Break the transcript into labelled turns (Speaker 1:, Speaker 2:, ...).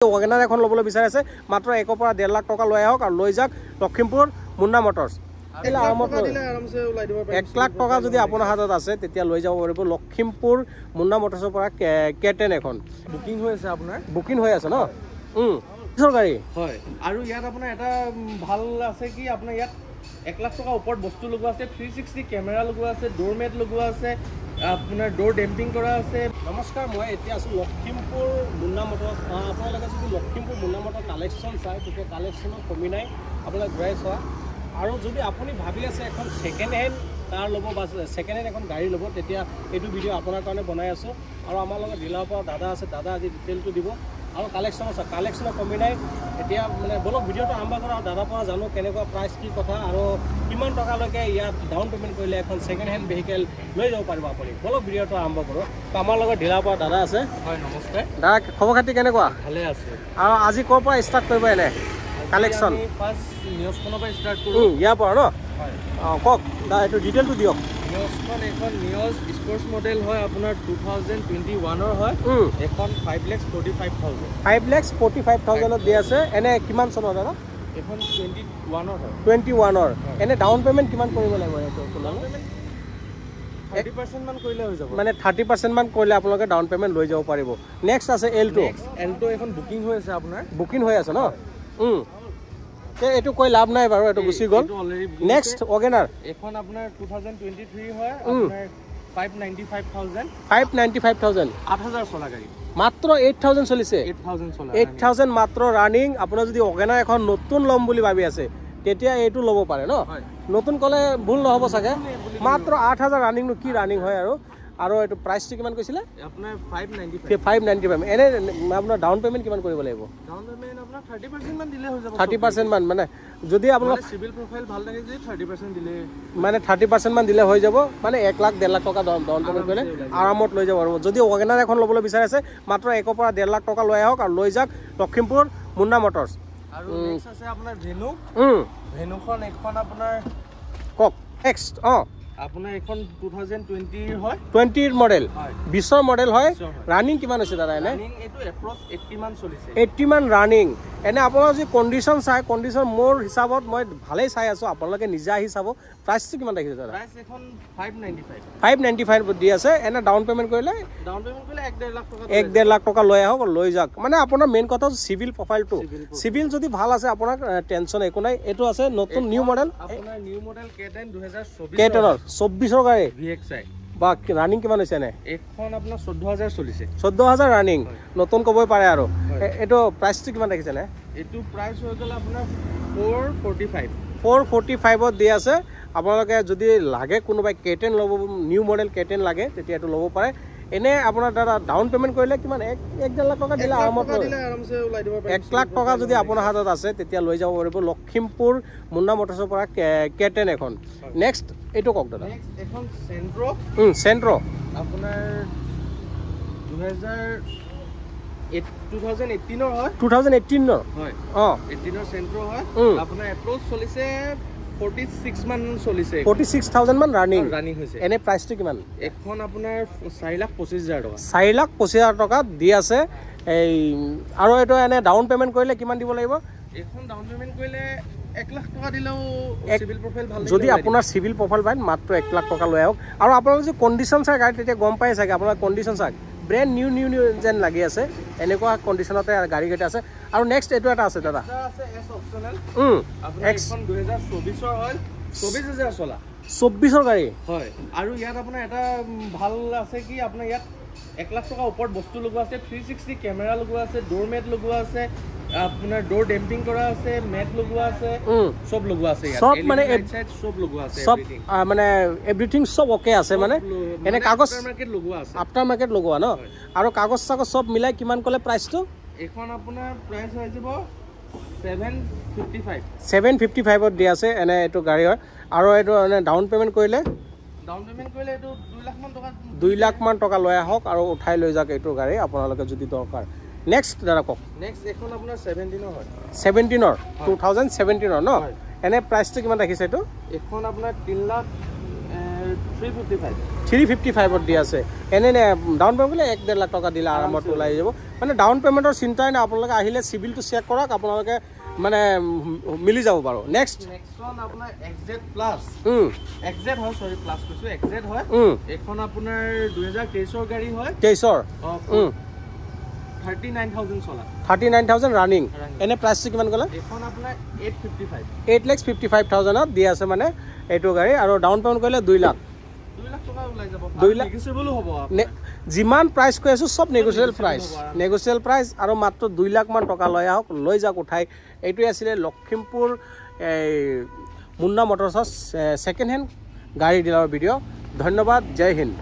Speaker 1: ওয়াগনাৰ এখন ল'বলৈ বিচাৰিছে মাত্ৰ 1 পৰা 1.5 লাখ টকা লৈ আহক আৰু লৈ যাওক লখিমপুৰ মুন্না মটৰ্ছ। 1 লাখ টকা যদি আপোনাৰ হাতত আছে তেতিয়া লৈ যাব পাৰিব লখিমপুৰ মুন্না মটৰ্ছৰ পৰা K10 এখন
Speaker 2: বুকিং হৈ আছে আপোনাৰ
Speaker 1: বুকিং হৈ আছে ন গাড়ী
Speaker 2: হয়। আৰু ইয়াত আপোনাৰ এটা ভাল আছে কি আপোনাৰ ইয়াত 1 লাখ টকা ওপৰত বস্তু লগোৱা আছে 360 কেমেৰা লগোৱা আছে ডোৰ মেট লগোৱা আছে আপোনাৰ ডোৰ ডেম্পিং কৰা আছে।
Speaker 1: নমস্কাৰ, মই এতিয়া আছোঁ লখিমপুৰ মুন্না মটৰ্ছ। আপোনালোকে যদি লখিমপুৰ মুন্না মটৰ কালেকশ্যন চায় তেতিয়া কালেকশ্যনত কমি নাই, আপোনালোকে ঘূৰাই চোৱা। আৰু যদি আপুনি ভাবি আছে এখন ছেকেণ্ড হেণ্ড কাৰ ল'ব বা ছেকেণ্ড হেণ্ড এখন গাড়ী ল'ব তেতিয়া এইটো ভিডিঅ' আপোনাৰ কাৰণে বনাই আছোঁ। আৰু আমাৰ লগত ডিলাৰৰ পৰা দাদা আছে, দাদা আজি ডিটেইলটো দিব। আৰু কালেকশ্যন আছে, কালেকশ্যনত কমি নাই। এতিয়া মানে বলক ভিডিঅ'টো আৰম্ভ কৰা আৰু দাদাৰ পৰা জানো কেনেকুৱা প্ৰাইচ কি কথা আৰু কিমান টকালৈকে ইয়াত ডাউন পে'মেণ্ট কৰিলে এখন ছেকেণ্ড হেণ্ড ভেহিকেল লৈ যাব পাৰিব আপুনি। বলক ভিডিঅ'টো আৰম্ভ কৰোঁ। আমাৰ লগত ডিলাৰৰ পৰা দাদা আছে।
Speaker 2: হয়, নমস্কাৰ
Speaker 1: দাদা, খবৰ খাতি কেনেকুৱা?
Speaker 2: ভালে আছে।
Speaker 1: আৰু আজি ক'ৰ পৰা ষ্টাৰ্ট কৰিব এনে কালেকশ্যন?
Speaker 2: ফাৰ্ষ্ট নিউজখনৰ পৰা ষ্টাৰ্ট কৰোঁ।
Speaker 1: ইয়াৰ পৰা ন?
Speaker 2: হয়।
Speaker 1: কওক দাদা, এইটো ডিটেইলটো দিয়ক।
Speaker 2: নিউজখন এখন নিউজ স্পৰ্টছ মডেল হয়, আপোনাৰ 2021ৰ হয়। এখন 5,45,000
Speaker 1: 5,45,000 দি আছে। এনে কিমান চনৰ দাদা?
Speaker 2: এখন 21ৰ হয়।
Speaker 1: 21ৰ এনে ডাউন পে'মেণ্ট কিমান কৰিব লাগিব? এইটো
Speaker 2: 30% মান কৰিলে হৈ যাব।
Speaker 1: মানে 30% মান কৰিলে আপোনালোকে ডাউন পে'মেণ্ট লৈ যাব পাৰিব। নেক্সট আছে L2
Speaker 2: এখন বুকিং হৈ আছে আপোনাৰ।
Speaker 1: বুকিং হৈ আছে ন? এইটো কৈ লাভ নাই বাৰু, এইটো গুচি গ'ল। নেক্সট ওয়াগনাৰ
Speaker 2: এখন আপোনাৰ 2023 হয়, আপোনাৰ 5,95,000
Speaker 1: 8,000
Speaker 2: চলা গাড়ী।
Speaker 1: মাত্ৰ 8,000 চলিছে।
Speaker 2: 8,000 চলা
Speaker 1: 8,000 মাত্ৰ ৰানিং। আপোনাৰ যদি ওয়াগনাৰ এখন নতুন ল'ম বুলি ভাবি আছে তেতিয়া এইটো ল'ব পাৰে ন? নতুন ক'লে ভুল নহ'ব চাগে। মাত্ৰ 8,000 ৰানিংনো কি ৰানিং হয় আৰু এইটো প্ৰাইচটো কিমান কৈছিলে?
Speaker 2: আপোনাৰ
Speaker 1: 595। এনে আপোনাৰ ডাউন পে'মেণ্ট কিমান কৰিব লাগিব?
Speaker 2: ডাউন পে'মেণ্ট আপোনাৰ 30% মান দিলে হৈ যাব।
Speaker 1: 30% মান মানে যদি আপোনাৰ
Speaker 2: সিভিল প্ৰফাইল ভাল থাকে যদি 30% দিলে
Speaker 1: মানে 30% মান দিলে হৈ যাব। মানে 1 লাখ 1.5 লাখ টকা ডাউন পে'মেণ্ট কৰিলে আৰামত লৈ যাব পাৰিব। যদি ওয়াগনাৰ এখন ল'বলৈ বিচাৰিছে মাত্ৰ 1 পৰা 1.5 লাখ টকা লৈ আহক আৰু লৈ যাওক লখিমপুৰ মুন্না মটৰ্ছ।
Speaker 2: আৰু নেক্সট আছে আপোনাৰ ভেনুখন এখন আপোনাৰ
Speaker 1: কওক নেক্সট।
Speaker 2: আপোনাৰ এখন 2020 হয়,
Speaker 1: 20ৰ মডেল, 20ৰ মডেল হয়। ৰানিং কিমান হৈছে দাদা? এনে
Speaker 2: এইটো এপ্ৰক্স 80 মান চলিছে।
Speaker 1: 80 মান ৰানিং। এনে আপোনাৰ যদি কণ্ডিশ্যন চাই, কণ্ডিশ্যন মোৰ হিচাপত মই ভালেই চাই আছোঁ, আপোনালোকে নিজে আহি চাব। প্ৰাইচটো কিমান ৰাখিছে দাদা?
Speaker 2: প্ৰাইচ এখন 595
Speaker 1: 595 দি আছে। এনে ডাউন পে'মেণ্ট কৰিলে
Speaker 2: 1.5 লাখ টকা
Speaker 1: 1.5 লাখ টকা লৈ আহক আৰু লৈ যাওক। মানে আপোনাৰ মেইন কথা চিভিল প্ৰফাইলটো, চিভিল যদি ভাল আছে আপোনাৰ টেনশ্যন একো নাই। এইটো আছে নতুন নিউ মডেল,
Speaker 2: আপোনাৰ নিউ মডেল K10 2024
Speaker 1: K10ৰ 24ৰ গাড়ী
Speaker 2: VXI।
Speaker 1: বা ৰানিং কিমান হৈছে এনে?
Speaker 2: এখন আপোনাৰ 14,000 চলিছে।
Speaker 1: 14,000 ৰানিং, নতুন ক'বই পাৰে আৰু। এইটো প্ৰাইচটো কিমান ৰাখিছে নে?
Speaker 2: এইটো প্ৰাইচ হৈ গ'ল আপোনাৰ 445।
Speaker 1: 445ত দি আছে। আপোনালোকে যদি লাগে কোনোবাই K10 ল'ব, নিউ মডেল K10 লাগে তেতিয়া এইটো ল'ব পাৰে। এনে আপোনাৰ দাদা ডাউন পে'মেণ্ট কৰিলে কিমান? 1.5 লাখ টকা দিলে আৰামত
Speaker 2: আৰামছে ওলাই দিব পাৰিব।
Speaker 1: 1 লাখ টকা যদি আপোনাৰ হাতত আছে তেতিয়া লৈ যাব পাৰিব লখিমপুৰ মুন্না মটৰ্ছৰ পৰা K10 এখন। নেক্সট এইটো কওক দাদা।
Speaker 2: এখন চেন্ট্ৰ আপোনাৰ 2018ৰ হয়।
Speaker 1: 2018ৰ
Speaker 2: হয়, 18ৰ চেন্ট্ৰ হয়। আপোনাৰ এপ্ৰ'চ চলিছে 46 মান চলিছে।
Speaker 1: 46,000 মান ৰানিং
Speaker 2: হৈছে।
Speaker 1: এনে প্ৰাইচটো কিমান?
Speaker 2: এখন আপোনাৰ 4,25,000 টকা।
Speaker 1: 4,25,000 টকা দি আছে। এই আৰু এইটো এনে ডাউন পে'মেণ্ট কৰিলে কিমান দিব লাগিব?
Speaker 2: এখন ডাউন পে'মেণ্ট কৰিলে 1 লাখ টকা দিলেও চিভিল প্ৰফাইল ভাল।
Speaker 1: যদি আপোনাৰ চিভিল প্ৰফাইল পায় মাত্ৰ 1 লাখ টকা লৈ আহক। আৰু আপোনালোকে যদি কণ্ডিশ্যন চাই গাড়ী তেতিয়া গম পাই চাগে। আপোনাৰ কণ্ডিশ্যন চাওক, ব্ৰেণ্ড নিউ যেন লাগি আছে। এনেকুৱা কণ্ডিশ্যনতে গাড়ীকেইটা আছে। আৰু নেক্সট এইটো এটা আছে দাদা,
Speaker 2: আছে এছ অপচনেল। এখন 2024ৰ হয়, 24,000 চলা
Speaker 1: 24ৰ গাড়ী
Speaker 2: হয়। আৰু ইয়াত আপোনাৰ এটা ভাল আছে কি আপোনাৰ ইয়াত 1 লাখ টকা ওপৰত বস্তু লগোৱা আছে 360 কেমেৰা লগোৱা আছে ডোৰ মেট লগোৱা আছে আপোনাৰ ডোৰ ডেম্পিং কৰা আছে মেট লগোৱা আছে সব লগোৱা আছে ইয়াত।
Speaker 1: সব মানে
Speaker 2: সব লগোৱা আছে,
Speaker 1: সব মানে এভৰিথিং সব ওকে আছে। মানে এনে কাগজ আফটাৰ মাৰ্কেট লগোৱা ন? আৰু কাগজ চাগজ সব মিলাই কিমান ক'লে প্ৰাইচটো?
Speaker 2: এখন আপোনাৰ প্ৰাইচ হৈ যাব
Speaker 1: 755ত দি আছে। এনে এইটো গাড়ী হয়। আৰু এইটো এনে ডাউন পে'মেণ্ট কৰিলে
Speaker 2: এইটো 2 লাখ মান টকা
Speaker 1: 2 লাখ মান টকা লৈ আহক আৰু উঠাই লৈ যাওক এইটো গাড়ী আপোনালোকে যদি দৰকাৰ। নেক্সট দাদা কওক।
Speaker 2: নেক্সট এখন আপোনাৰ 17ৰ হয়।
Speaker 1: 17ৰ 2017ৰ ন? এনে প্ৰাইচটো কিমান ৰাখিছে এইটো?
Speaker 2: এখন আপোনাৰ
Speaker 1: 355 দি আছে এনে ডাউন পেমেণ্ট কৰিলে 1.5 লাখ টকা দিলে আৰামত ওলাই যাব মানে ডাউন পেমেণ্টৰ চিন্তাই নাই আপোনালোকে আহিলে চিভিলটো চেক কৰক আপোনালোকে মানে মিলি যাব বাৰু নেক্সট
Speaker 2: নেক্সটখন আপোনাৰ XZ প্লাছ XZ হয় সৰি প্লাছ কৈছো XZ হয় এখন আপোনাৰ 2023 ৰ গাড়ী হয়
Speaker 1: 23
Speaker 2: 39,000 চলা
Speaker 1: 39,000 ৰানিং এনে প্ৰাইসটো কিমান ক'লে
Speaker 2: এখন আপোনাৰ
Speaker 1: 8,55,000 দি আছে মানে এইটো গাড়ী আৰু ডাউন পেমেণ্ট কৰিলে 2 লাখ
Speaker 2: টকা ওলাই যাব
Speaker 1: 2 লাখ
Speaker 2: নেগোচিয়েবল হ'ব
Speaker 1: যিমান প্ৰাইস কৈ আছো সব নেগোচিয়েবল প্ৰাইস আৰু মাত্ৰ 2 লাখ মান টকা লৈ আহক লৈ যাওক উঠাই এইটোই আছিল লখিমপুৰ মুন্না মটৰছৰ সেকেন্ড হেণ্ড গাড়ী ডিলাৰৰ ভিডিঅ' ধন্যবাদ জয় হিন্দ